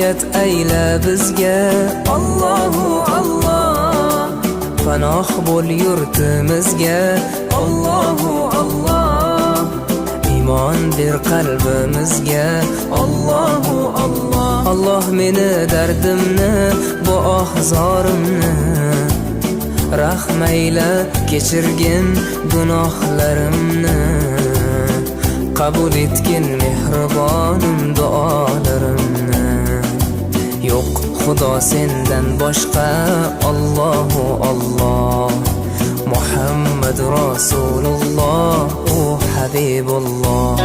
hidoyat ayla bizga. Allohu Allah, panoh bo'l yurtimizga. Allohu Allah, iymon ber qalbimizga. Allohu Allah, Alloh meni dardimni, bu ohzorimni rahmayla kechirgin gunohlarimni. Qabul etgin mehribonim duolarimni. Yo'q Xudo sendan boshqa. Allohu Allah, Muhammad Rasululloh, u Habibulloh.